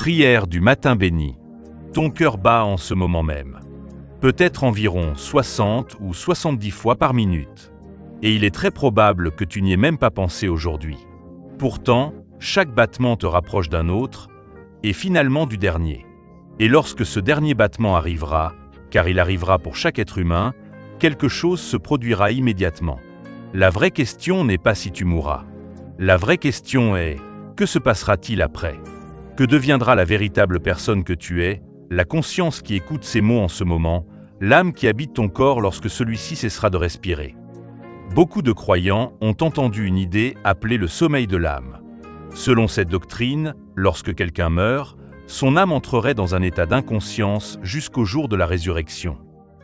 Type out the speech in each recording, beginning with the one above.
Prière du matin béni. Ton cœur bat en ce moment même. Peut-être environ 60 ou 70 fois par minute. Et il est très probable que tu n'y aies même pas pensé aujourd'hui. Pourtant, chaque battement te rapproche d'un autre, et finalement du dernier. Et lorsque ce dernier battement arrivera, car il arrivera pour chaque être humain, quelque chose se produira immédiatement. La vraie question n'est pas si tu mourras. La vraie question est, que se passera-t-il après ? Que deviendra la véritable personne que tu es, la conscience qui écoute ces mots en ce moment, l'âme qui habite ton corps lorsque celui-ci cessera de respirer ? Beaucoup de croyants ont entendu une idée appelée le sommeil de l'âme. Selon cette doctrine, lorsque quelqu'un meurt, son âme entrerait dans un état d'inconscience jusqu'au jour de la résurrection.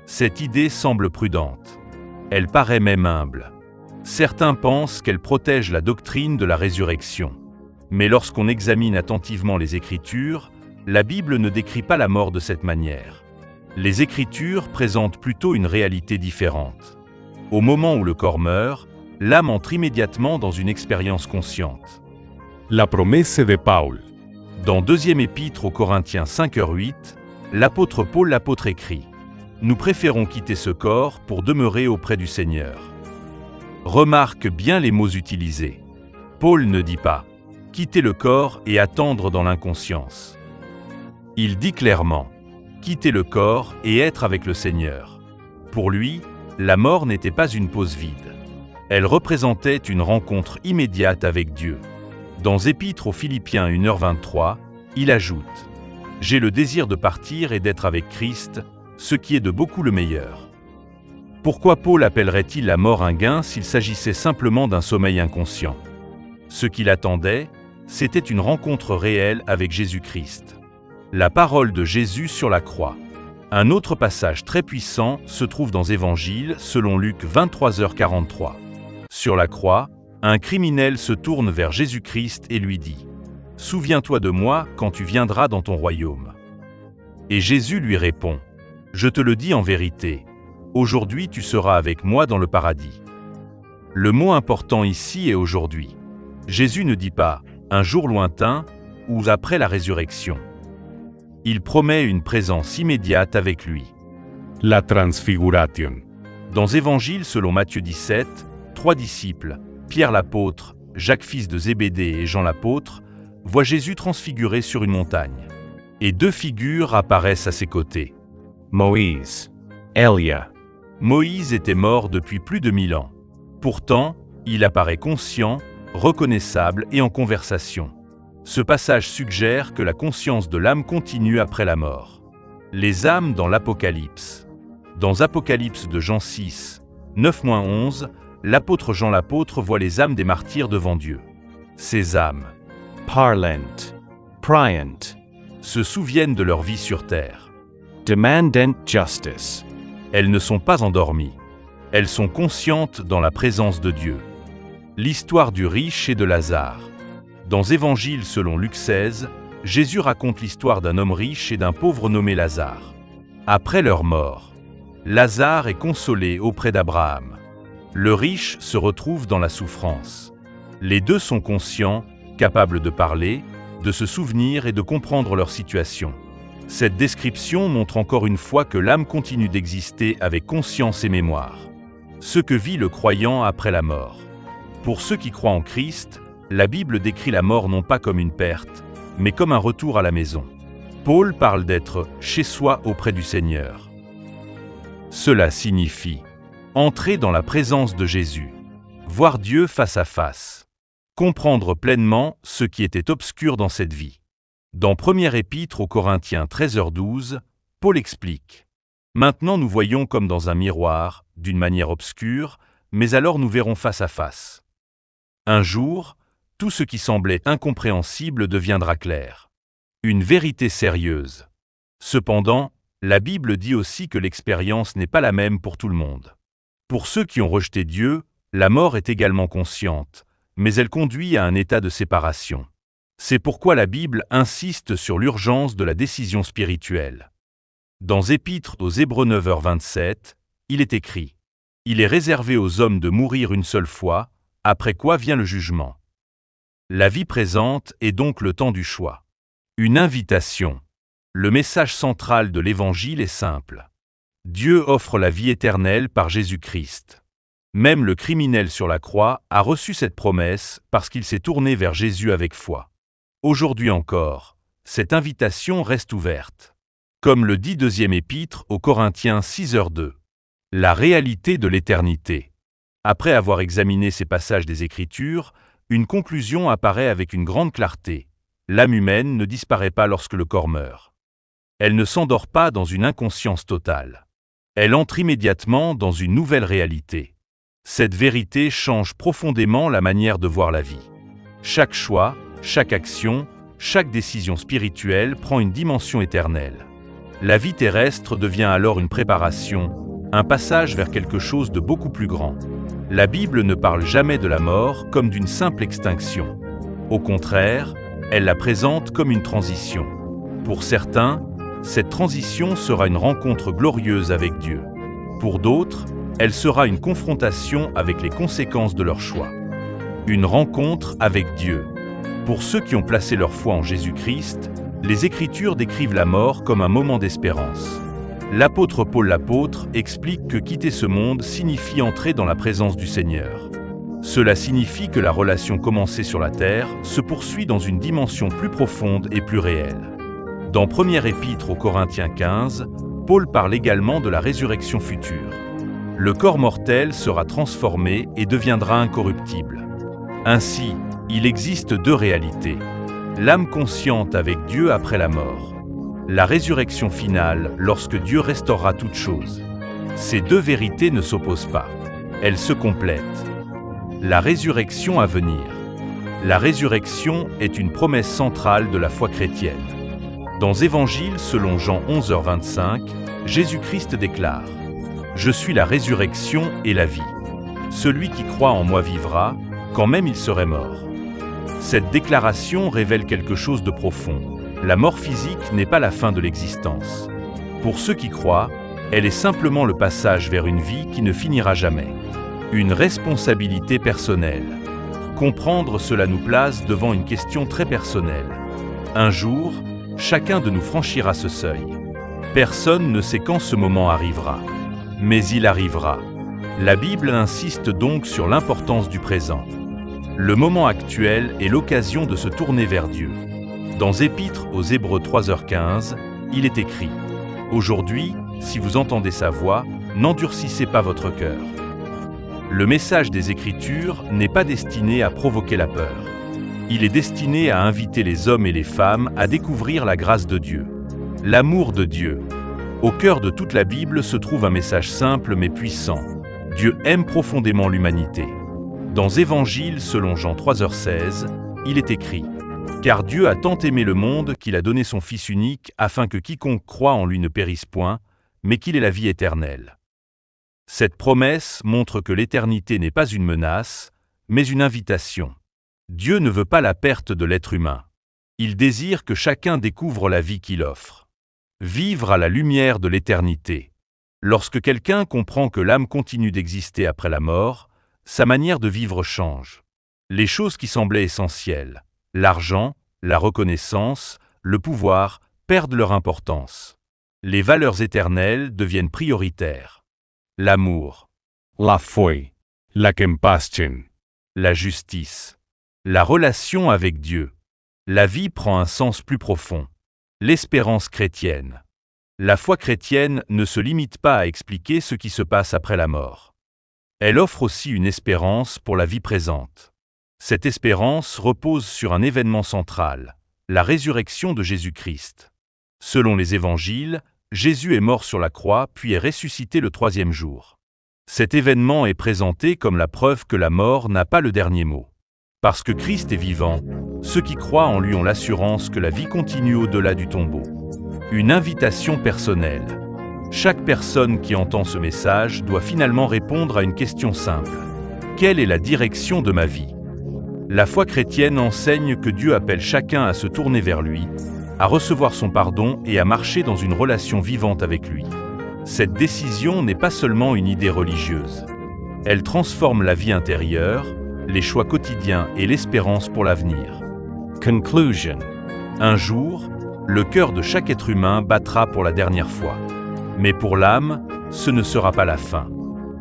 Cette idée semble prudente. Elle paraît même humble. Certains pensent qu'elle protège la doctrine de la résurrection. Mais lorsqu'on examine attentivement les Écritures, la Bible ne décrit pas la mort de cette manière. Les Écritures présentent plutôt une réalité différente. Au moment où le corps meurt, l'âme entre immédiatement dans une expérience consciente. La promesse de Paul. Dans 2e épître aux Corinthiens 5h8, l'apôtre Paul écrit « Nous préférons quitter ce corps pour demeurer auprès du Seigneur ». Remarque bien les mots utilisés. Paul ne dit pas « quitter le corps et attendre dans l'inconscience ». Il dit clairement « quitter le corps et être avec le Seigneur ». Pour lui, la mort n'était pas une pause vide. Elle représentait une rencontre immédiate avec Dieu. Dans Épître aux Philippiens 1h23, il ajoute « J'ai le désir de partir et d'être avec Christ, ce qui est de beaucoup le meilleur ». Pourquoi Paul appellerait-il la mort un gain s'il s'agissait simplement d'un sommeil inconscient ? Ce qu'il attendait, c'était une rencontre réelle avec Jésus-Christ. La parole de Jésus sur la croix. Un autre passage très puissant se trouve dans Évangiles selon Luc 23h43. Sur la croix, un criminel se tourne vers Jésus-Christ et lui dit « Souviens-toi de moi quand tu viendras dans ton royaume. » Et Jésus lui répond « Je te le dis en vérité, aujourd'hui tu seras avec moi dans le paradis. » Le mot important ici est aujourd'hui. Jésus ne dit pas « un jour lointain » ou « après la résurrection ». Il promet une présence immédiate avec lui. La transfiguration. Dans Évangiles selon Matthieu 17, 3 disciples, Pierre l'apôtre, Jacques fils de Zébédée et Jean l'apôtre, voient Jésus transfiguré sur une montagne. Et 2 figures apparaissent à ses côtés. Moïse. Élia. Moïse était mort depuis plus de 1000 ans. Pourtant, il apparaît conscient, reconnaissable et en conversation. Ce passage suggère que la conscience de l'âme continue après la mort. Les âmes dans l'Apocalypse. Dans Apocalypse de Jean 6, 9-11, l'apôtre Jean l'apôtre voit les âmes des martyrs devant Dieu. Ces âmes, parlant, priant, se souviennent de leur vie sur terre. demandant justice. Elles ne sont pas endormies. Elles sont conscientes dans la présence de Dieu. L'histoire du riche et de Lazare. Dans Évangiles selon Luc 16, Jésus raconte l'histoire d'un homme riche et d'un pauvre nommé Lazare. Après leur mort, Lazare est consolé auprès d'Abraham. Le riche se retrouve dans la souffrance. Les deux sont conscients, capables de parler, de se souvenir et de comprendre leur situation. Cette description montre encore une fois que l'âme continue d'exister avec conscience et mémoire. Ce que vit le croyant après la mort. Pour ceux qui croient en Christ, la Bible décrit la mort non pas comme une perte, mais comme un retour à la maison. Paul parle d'être chez soi auprès du Seigneur. Cela signifie entrer dans la présence de Jésus, voir Dieu face à face, comprendre pleinement ce qui était obscur dans cette vie. Dans 1er épître aux Corinthiens 13h12, Paul explique « Maintenant nous voyons comme dans un miroir, d'une manière obscure, mais alors nous verrons face à face. Un jour, tout ce qui semblait incompréhensible deviendra clair. Une vérité sérieuse. Cependant, la Bible dit aussi que l'expérience n'est pas la même pour tout le monde. Pour ceux qui ont rejeté Dieu, la mort est également consciente, mais elle conduit à un état de séparation. C'est pourquoi la Bible insiste sur l'urgence de la décision spirituelle. Dans Épître aux Hébreux 9h27, il est écrit « Il est réservé aux hommes de mourir une seule fois, après quoi vient le jugement. » La vie présente est donc le temps du choix. Une invitation. Le message central de l'Évangile est simple. Dieu offre la vie éternelle par Jésus-Christ. Même le criminel sur la croix a reçu cette promesse parce qu'il s'est tourné vers Jésus avec foi. Aujourd'hui encore, cette invitation reste ouverte. Comme le dit deuxième épître aux Corinthiens 6h2. La réalité de l'éternité. Après avoir examiné ces passages des Écritures, une conclusion apparaît avec une grande clarté. L'âme humaine ne disparaît pas lorsque le corps meurt. Elle ne s'endort pas dans une inconscience totale. Elle entre immédiatement dans une nouvelle réalité. Cette vérité change profondément la manière de voir la vie. Chaque choix, chaque action, chaque décision spirituelle prend une dimension éternelle. La vie terrestre devient alors une préparation, un passage vers quelque chose de beaucoup plus grand. La Bible ne parle jamais de la mort comme d'une simple extinction. Au contraire, elle la présente comme une transition. Pour certains, cette transition sera une rencontre glorieuse avec Dieu. Pour d'autres, elle sera une confrontation avec les conséquences de leur choix. Une rencontre avec Dieu. Pour ceux qui ont placé leur foi en Jésus-Christ, les Écritures décrivent la mort comme un moment d'espérance. L'apôtre Paul l'apôtre explique que quitter ce monde signifie entrer dans la présence du Seigneur. Cela signifie que la relation commencée sur la terre se poursuit dans une dimension plus profonde et plus réelle. Dans première épître aux Corinthiens 15, Paul parle également de la résurrection future. Le corps mortel sera transformé et deviendra incorruptible. Ainsi, il existe deux réalités. L'âme consciente avec Dieu après la mort. La résurrection finale lorsque Dieu restaurera toutes choses. Ces deux vérités ne s'opposent pas. Elles se complètent. La résurrection à venir. La résurrection est une promesse centrale de la foi chrétienne. Dans Évangile selon Jean 11h25, Jésus-Christ déclare « Je suis la résurrection et la vie. Celui qui croit en moi vivra, quand même il serait mort. » Cette déclaration révèle quelque chose de profond. La mort physique n'est pas la fin de l'existence. Pour ceux qui croient, elle est simplement le passage vers une vie qui ne finira jamais. Une responsabilité personnelle. Comprendre cela nous place devant une question très personnelle. Un jour, chacun de nous franchira ce seuil. Personne ne sait quand ce moment arrivera. Mais il arrivera. La Bible insiste donc sur l'importance du présent. Le moment actuel est l'occasion de se tourner vers Dieu. Dans Épître aux Hébreux 3h15, il est écrit « Aujourd'hui, si vous entendez sa voix, n'endurcissez pas votre cœur. » Le message des Écritures n'est pas destiné à provoquer la peur. Il est destiné à inviter les hommes et les femmes à découvrir la grâce de Dieu, l'amour de Dieu. Au cœur de toute la Bible se trouve un message simple mais puissant. Dieu aime profondément l'humanité. Dans Évangile selon Jean 3h16, il est écrit « Car Dieu a tant aimé le monde qu'il a donné son Fils unique afin que quiconque croit en lui ne périsse point, mais qu'il ait la vie éternelle. » Cette promesse montre que l'éternité n'est pas une menace, mais une invitation. Dieu ne veut pas la perte de l'être humain. Il désire que chacun découvre la vie qu'il offre. Vivre à la lumière de l'éternité. Lorsque quelqu'un comprend que l'âme continue d'exister après la mort, sa manière de vivre change. Les choses qui semblaient essentielles, l'argent, la reconnaissance, le pouvoir, perdent leur importance. Les valeurs éternelles deviennent prioritaires. L'amour, La foi, la compassion, la justice, la relation avec Dieu. La vie prend un sens plus profond. L'espérance chrétienne. La foi chrétienne ne se limite pas à expliquer ce qui se passe après la mort. Elle offre aussi une espérance pour la vie présente. Cette espérance repose sur un événement central, la résurrection de Jésus-Christ. Selon les évangiles, Jésus est mort sur la croix puis est ressuscité le 3e jour. Cet événement est présenté comme la preuve que la mort n'a pas le dernier mot. Parce que Christ est vivant, ceux qui croient en lui ont l'assurance que la vie continue au-delà du tombeau. Une invitation personnelle. Chaque personne qui entend ce message doit finalement répondre à une question simple. Quelle est la direction de ma vie ? La foi chrétienne enseigne que Dieu appelle chacun à se tourner vers lui, à recevoir son pardon et à marcher dans une relation vivante avec lui. Cette décision n'est pas seulement une idée religieuse. Elle transforme la vie intérieure, les choix quotidiens et l'espérance pour l'avenir. Conclusion. Un jour, le cœur de chaque être humain battra pour la dernière fois. Mais pour l'âme, ce ne sera pas la fin.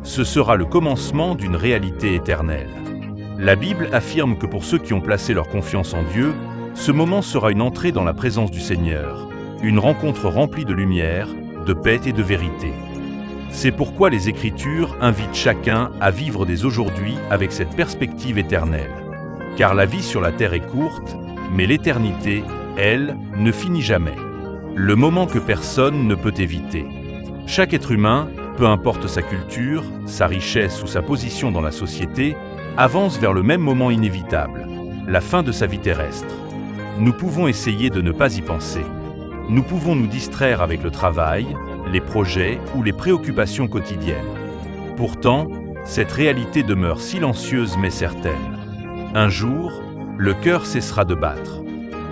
Ce sera le commencement d'une réalité éternelle. La Bible affirme que pour ceux qui ont placé leur confiance en Dieu, ce moment sera une entrée dans la présence du Seigneur, une rencontre remplie de lumière, de paix et de vérité. C'est pourquoi les Écritures invitent chacun à vivre dès aujourd'hui avec cette perspective éternelle. Car la vie sur la terre est courte, mais l'éternité, elle, ne finit jamais. Le moment que personne ne peut éviter. Chaque être humain, peu importe sa culture, sa richesse ou sa position dans la société, avance vers le même moment inévitable, la fin de sa vie terrestre. Nous pouvons essayer de ne pas y penser. Nous pouvons nous distraire avec le travail, les projets ou les préoccupations quotidiennes. Pourtant, cette réalité demeure silencieuse mais certaine. Un jour, le cœur cessera de battre.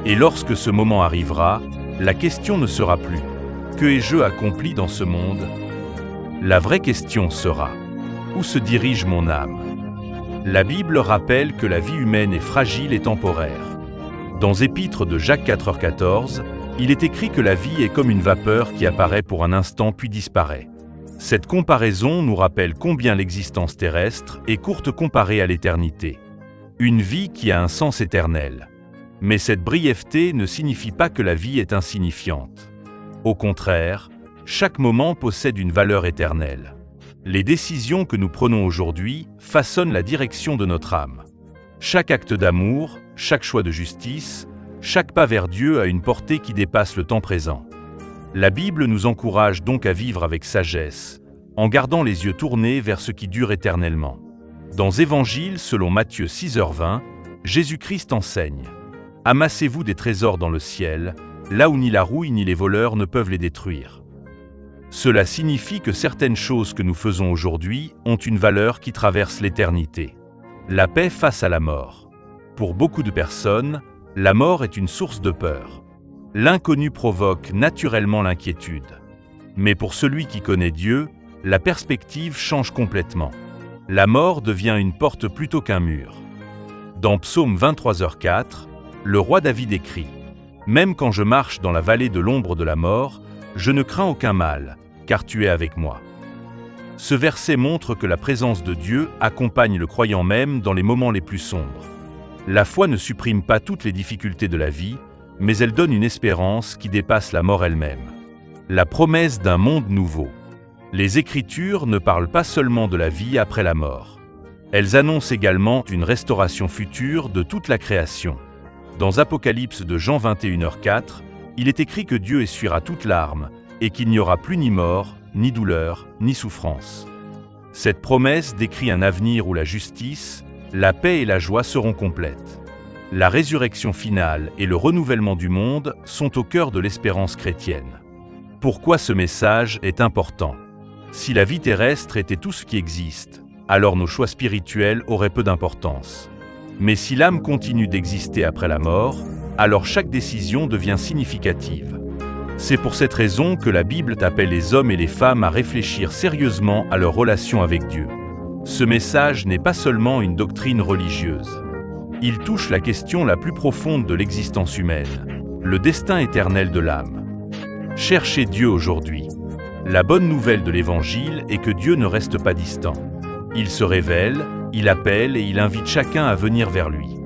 Et lorsque ce moment arrivera, la question ne sera plus « Que ai-je accompli dans ce monde ?» La vraie question sera « Où se dirige mon âme ?» La Bible rappelle que la vie humaine est fragile et temporaire. Dans Épître de Jacques 4,14, il est écrit que la vie est comme une vapeur qui apparaît pour un instant puis disparaît. Cette comparaison nous rappelle combien l'existence terrestre est courte comparée à l'éternité. Une vie qui a un sens éternel. Mais cette brièveté ne signifie pas que la vie est insignifiante. Au contraire, chaque moment possède une valeur éternelle. Les décisions que nous prenons aujourd'hui façonnent la direction de notre âme. Chaque acte d'amour, chaque choix de justice, chaque pas vers Dieu a une portée qui dépasse le temps présent. La Bible nous encourage donc à vivre avec sagesse, en gardant les yeux tournés vers ce qui dure éternellement. Dans Évangile selon Matthieu 6h20, Jésus-Christ enseigne « Amassez-vous des trésors dans le ciel, là où ni la rouille ni les voleurs ne peuvent les détruire. » Cela signifie que certaines choses que nous faisons aujourd'hui ont une valeur qui traverse l'éternité. La paix face à la mort. Pour beaucoup de personnes, la mort est une source de peur. L'inconnu provoque naturellement l'inquiétude. Mais pour celui qui connaît Dieu, la perspective change complètement. La mort devient une porte plutôt qu'un mur. Dans Psaume 23h4, le roi David écrit « Même quand je marche dans la vallée de l'ombre de la mort, je ne crains aucun mal, car tu es avec moi. » Ce verset montre que la présence de Dieu accompagne le croyant même dans les moments les plus sombres. La foi ne supprime pas toutes les difficultés de la vie, mais elle donne une espérance qui dépasse la mort elle-même. La promesse d'un monde nouveau. Les Écritures ne parlent pas seulement de la vie après la mort. Elles annoncent également une restauration future de toute la création. Dans Apocalypse de Jean 21h4, il est écrit que Dieu essuiera toute larme et qu'il n'y aura plus ni mort, ni douleur, ni souffrance. Cette promesse décrit un avenir où la justice, la paix et la joie seront complètes. La résurrection finale et le renouvellement du monde sont au cœur de l'espérance chrétienne. Pourquoi ce message est important? Si la vie terrestre était tout ce qui existe, alors nos choix spirituels auraient peu d'importance. Mais si l'âme continue d'exister après la mort, alors chaque décision devient significative. C'est pour cette raison que la Bible appelle les hommes et les femmes à réfléchir sérieusement à leur relation avec Dieu. Ce message n'est pas seulement une doctrine religieuse. Il touche la question la plus profonde de l'existence humaine, le destin éternel de l'âme. Cherchez Dieu aujourd'hui. La bonne nouvelle de l'Évangile est que Dieu ne reste pas distant. Il se révèle, il appelle et il invite chacun à venir vers lui.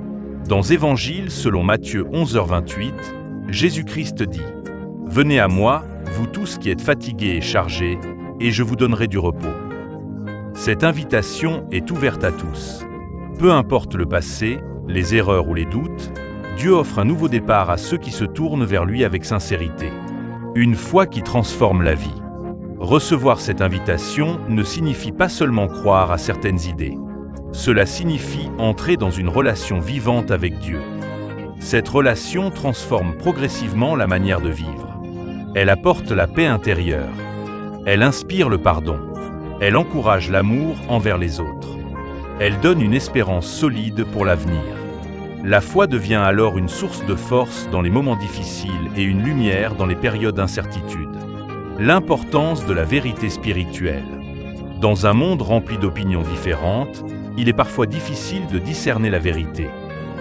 Dans Évangile selon Matthieu 11h28, Jésus-Christ dit « Venez à moi, vous tous qui êtes fatigués et chargés, et je vous donnerai du repos. » Cette invitation est ouverte à tous. Peu importe le passé, les erreurs ou les doutes, Dieu offre un nouveau départ à ceux qui se tournent vers lui avec sincérité. Une foi qui transforme la vie. Recevoir cette invitation ne signifie pas seulement croire à certaines idées. Cela signifie entrer dans une relation vivante avec Dieu. Cette relation transforme progressivement la manière de vivre. Elle apporte la paix intérieure. Elle inspire le pardon. Elle encourage l'amour envers les autres. Elle donne une espérance solide pour l'avenir. La foi devient alors une source de force dans les moments difficiles et une lumière dans les périodes d'incertitude. L'importance de la vérité spirituelle. Dans un monde rempli d'opinions différentes, il est parfois difficile de discerner la vérité.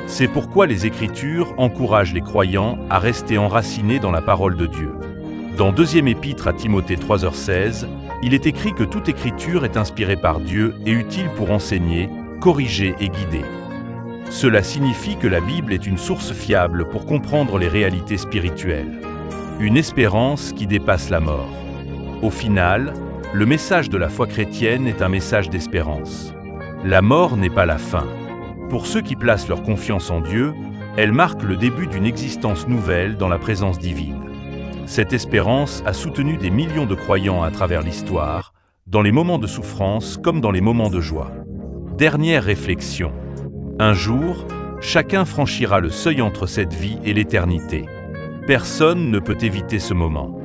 C'est pourquoi les Écritures encouragent les croyants à rester enracinés dans la parole de Dieu. Dans 2e épître à Timothée 3h16, il est écrit que toute Écriture est inspirée par Dieu et utile pour enseigner, corriger et guider. Cela signifie que la Bible est une source fiable pour comprendre les réalités spirituelles. Une espérance qui dépasse la mort. Au final, le message de la foi chrétienne est un message d'espérance. La mort n'est pas la fin. Pour ceux qui placent leur confiance en Dieu, elle marque le début d'une existence nouvelle dans la présence divine. Cette espérance a soutenu des millions de croyants à travers l'histoire, dans les moments de souffrance comme dans les moments de joie. Dernière réflexion. Un jour, chacun franchira le seuil entre cette vie et l'éternité. Personne ne peut éviter ce moment,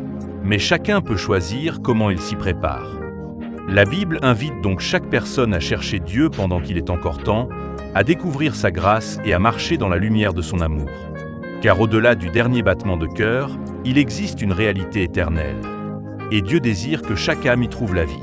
mais chacun peut choisir comment il s'y prépare. La Bible invite donc chaque personne à chercher Dieu pendant qu'il est encore temps, à découvrir sa grâce et à marcher dans la lumière de son amour. Car au-delà du dernier battement de cœur, il existe une réalité éternelle. Et Dieu désire que chaque âme y trouve la vie.